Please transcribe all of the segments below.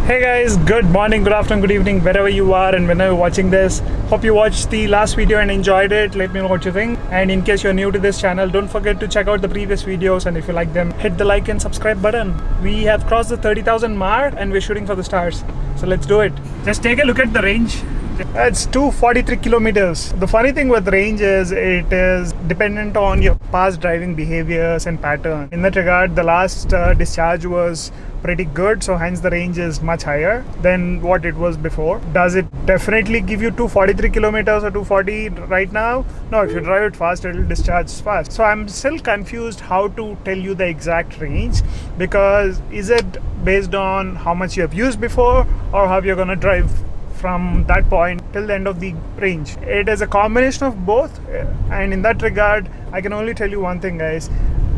Hey guys, good morning, good afternoon, good evening, wherever you are and whenever you're watching this. Hope you watched the last video and enjoyed it. Let me know what you think. And in case you're new to this channel, don't forget to check out the previous videos, and if you like them, hit the like and subscribe button. We have crossed the 30,000 mark and we're shooting for the stars. So let's do it. Just take a look at the range. It's 243 kilometers. The funny thing with range is it is dependent on your past driving behaviors and pattern. In that regard, the last discharge was pretty good, so hence the range is much higher than what it was before. Does it definitely give you 243 kilometers or 240 right now? No, if you drive it fast, it will discharge fast. So I'm still confused how to tell you the exact range, because is it based on how much you have used before or how you're going to drive from that point till the end of the range? It is a combination of both, and in that regard I can only tell you one thing, guys.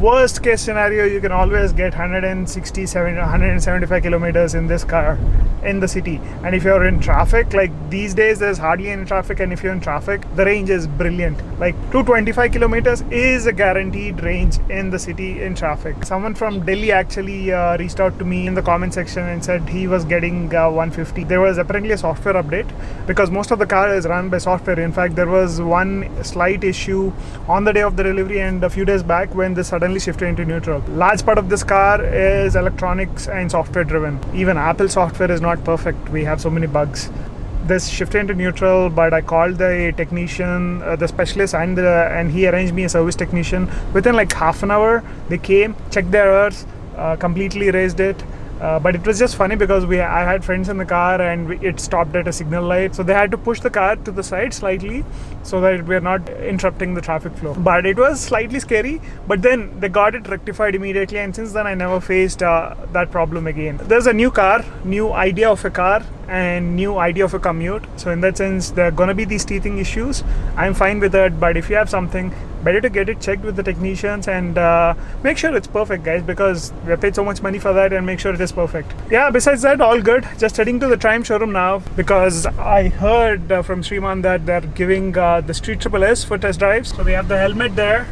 Worst case scenario, you can always get 160, 70, 175 kilometers in this car in the city. And if you're in traffic, like these days there's hardly any traffic, and if you're in traffic, the range is brilliant. Like 225 kilometers is a guaranteed range in the city in traffic. Someone from Delhi actually reached out to me in the comment section and said he was getting 150. There was apparently a software update, because most of the car is run by software. In fact, there was one slight issue on the day of the delivery and a few days back when this suddenly shifted into neutral. Large part of this car is electronics and software driven. Even Apple software is not perfect. We have so many bugs. This shifted into neutral, but I called the technician, the specialist, and he arranged me a service technician. Within like half an hour, they came, checked the errors, completely erased it. But it was just funny because I had friends in the car and it stopped at a signal light, so they had to push the car to the side slightly so that we're not interrupting the traffic flow. But it was slightly scary, but then they got it rectified immediately, and since then I never faced that problem again. There's a new car, new idea of a car, and new idea of a commute. So in that sense, there are gonna be these teething issues. I'm fine with that, but if you have something, better to get it checked with the technicians and make sure it's perfect, guys, because we have paid so much money for that, and make sure it is perfect. Yeah, besides that, all good. Just heading to the Triumph showroom now, because I heard from Sriman that they're giving the Street Triple S for test drives. So we have the helmet there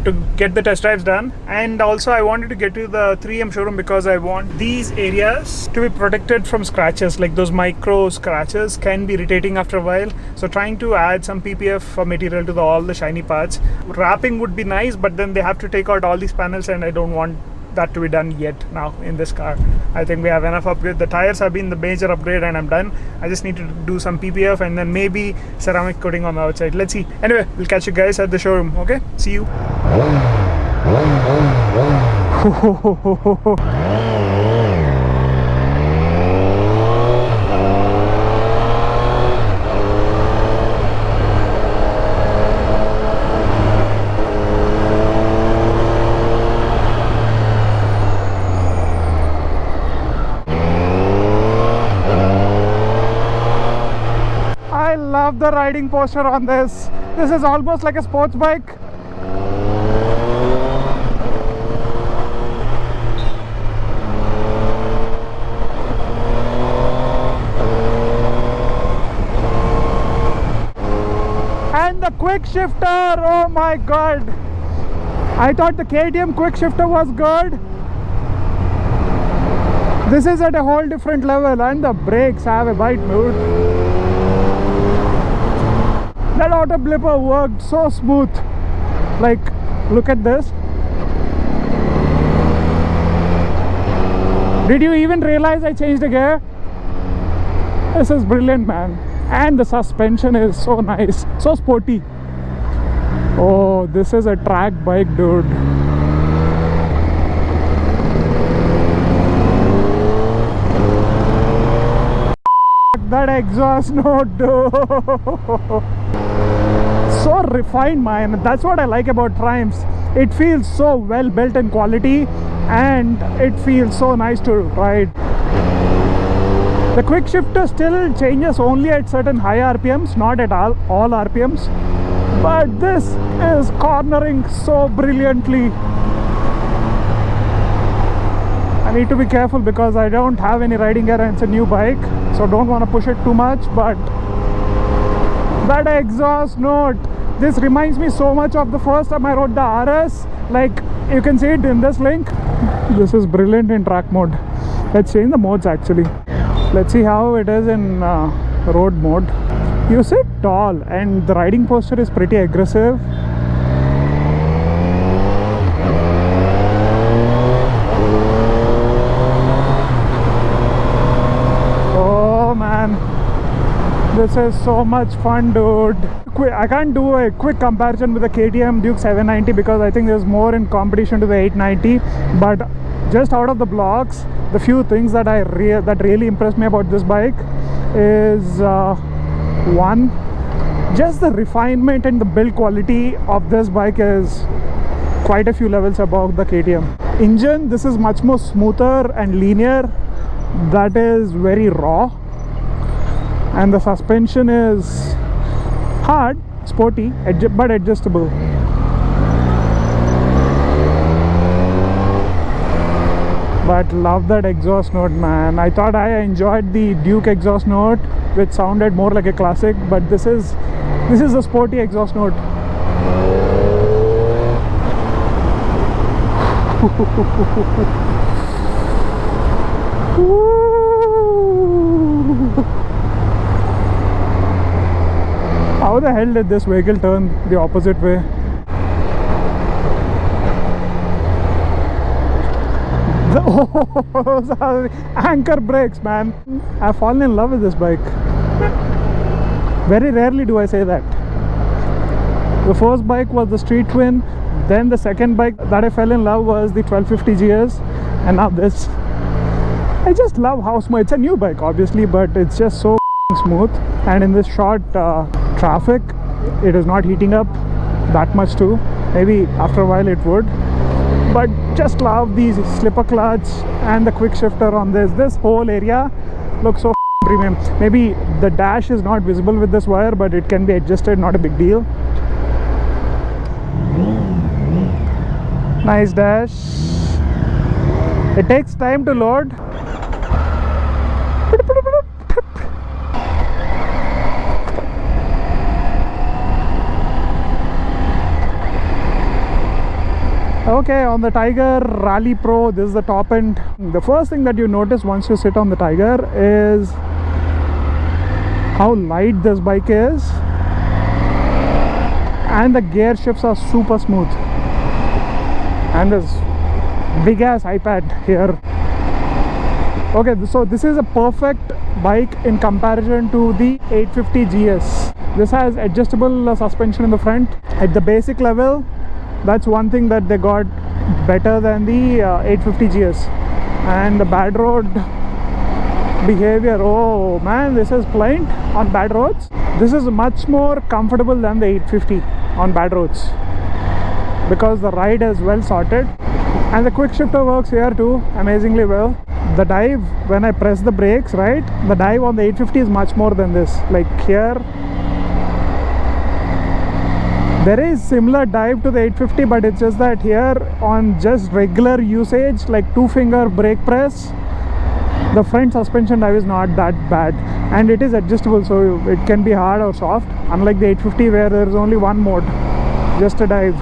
to get the test drives done, and also I wanted to get to the 3M showroom because I want these areas to be protected from scratches. Like those micro scratches can be irritating after a while, so trying to add some PPF material to all the shiny parts. Wrapping would be nice, but then they have to take out all these panels, and I don't want that to be done yet now in this car. I think we have enough upgrade. The tires have been the major upgrade and I'm done. I just need to do some PPF and then maybe ceramic coating on the outside. Let's see. Anyway, we'll catch you guys at the showroom. Okay, see you. I love the riding posture on this. This is almost like a sports bike. And the quick shifter, oh my god. I thought the KTM quick shifter was good. This is at a whole different level, and the brakes have a bite, dude. That auto blipper worked so smooth. Like, look at this. Did you even realize I changed the gear? This is brilliant, man. And the suspension is so nice, so sporty. Oh, this is a track bike, dude. That exhaust note, dude. So refined, man. That's what I like about Triumphs. It feels so well built in quality, and it feels so nice to ride. The quick shifter still changes only at certain high RPMs, not at all RPMs. But this is cornering so brilliantly. I need to be careful because I don't have any riding gear and it's a new bike, so don't want to push it too much. But that exhaust note, this reminds me so much of the first time I rode the RS. Like, you can see it in this link. This is brilliant in track mode. Let's change the modes actually. Let's see how it is in road mode. You sit tall and the riding posture is pretty aggressive. Oh man, this is so much fun, dude. I can't do a quick comparison with the KTM Duke 790 because I think there's more in competition to the 890, but just out of the blocks, the few things that that really impressed me about this bike is one, just the refinement and the build quality of this bike is quite a few levels above the KTM. Engine, this is much more smoother and linear. That is very raw. And the suspension is hard, sporty, but adjustable. But love that exhaust note, man. I thought I enjoyed the Duke exhaust note, which sounded more like a classic, but this is a sporty exhaust note. How the hell did this vehicle turn the opposite way? Oh, anchor brakes, man. I've fallen in love with this bike. Very rarely do I say that. The first bike was the Street Twin, then the second bike that I fell in love was the 1250 GS, and now this. I just love how smooth. It's a new bike obviously, but it's just so smooth, and in this short traffic it is not heating up that much too. Maybe after a while it would, but just love these slipper clutch and the quick shifter on this whole area looks so premium. Maybe the dash is not visible with this wire, but it can be adjusted, not a big deal. Nice dash. It takes time to load. Okay, on the Tiger Rally Pro, this is the top end. The first thing that you notice once you sit on the Tiger is how light this bike is, and the gear shifts are super smooth, and this big ass iPad here. Okay, so this is a perfect bike in comparison to the 850 GS. This has adjustable suspension in the front. At the basic level, that's one thing that they got better than the 850 GS. And the bad road behavior, oh man, this is pliant on bad roads. This is much more comfortable than the 850 on bad roads because the ride is well sorted, and the quick shifter works here too amazingly well. The dive, when I press the brakes, right, the dive on the 850 is much more than this. Like here, there is similar dive to the 850, but it's just that here on just regular usage, like 2-finger brake press, the front suspension dive is not that bad, and it is adjustable, so it can be hard or soft, unlike the 850 where there is only one mode, just a dive.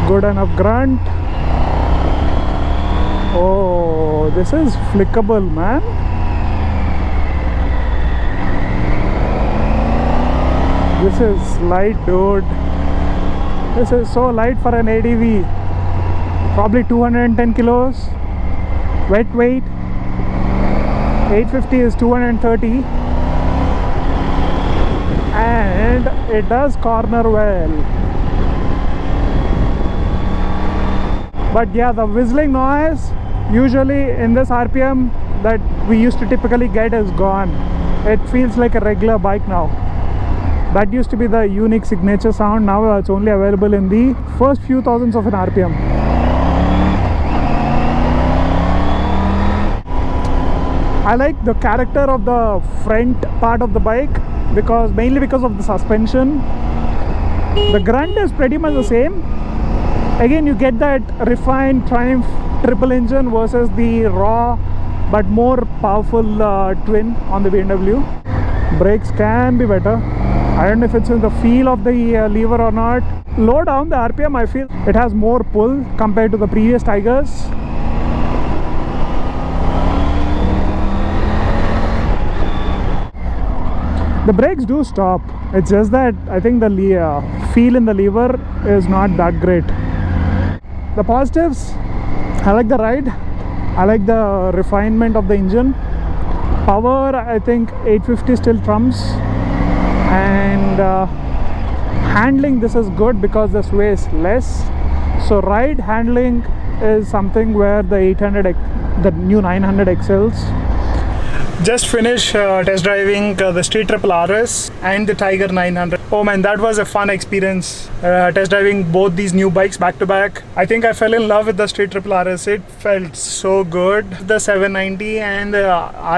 Good enough grunt. Oh, this is flickable, man. This is light, dude. This is so light for an ADV. Probably 210 kilos. Wet weight. 850 is 230. And it does corner well. But yeah, the whistling noise usually in this RPM that we used to typically get is gone. It feels like a regular bike now. That used to be the unique signature sound. Now it's only available in the first few thousands of an RPM. I like the character of the front part of the bike mainly because of the suspension. The grunt is pretty much the same. Again, you get that refined Triumph triple engine versus the raw but more powerful twin on the BMW. Brakes can be better. I don't know if it's in the feel of the lever or not. Low down the RPM, I feel it has more pull compared to the previous Tigers. The brakes do stop. It's just that I think the feel in the lever is not that great. The positives, I like the ride. I like the refinement of the engine. Power, I think 850 still trumps. And handling, this is good because the sway is less. So ride handling is something where the 800, the new 900 excels. Just finished test driving the Street Triple RS and the Tiger 900. Oh man, that was a fun experience. Test driving both these new bikes back to back. I think I fell in love with the Street Triple RS. It felt so good. The 790 and the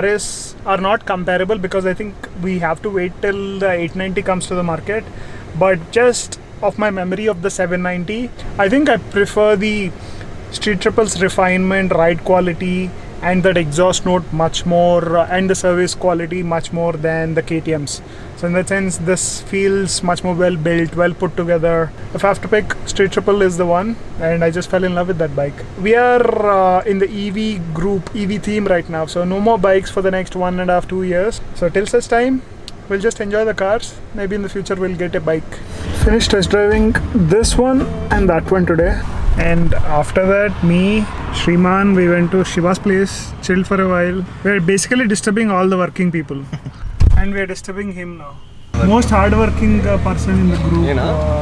RS are not comparable because I think we have to wait till the 890 comes to the market. But just of my memory of the 790, I think I prefer the Street Triple's refinement, ride quality, and that exhaust note much more, and the service quality much more than the KTM's. So in that sense, this feels much more well built, well put together. If I have to pick, Street Triple is the one, and I just fell in love with that bike. We are in the EV group, EV theme right now, so no more bikes for the next 1.5-2 years. So till such time, we'll just enjoy the cars. Maybe in the future we'll get a bike. Finished test driving this one and that one today. And after that, me, Shriman, we went to Shiva's place, chilled for a while. We're basically disturbing all the working people. And we're disturbing him now. Most hardworking person in the group.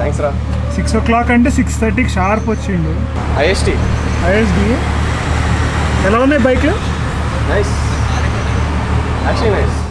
Thanks, Ra. 6 o'clock and 6:30 sharp vachindu. IST. ISD. Ela unnai bike lo? Nice. Actually nice.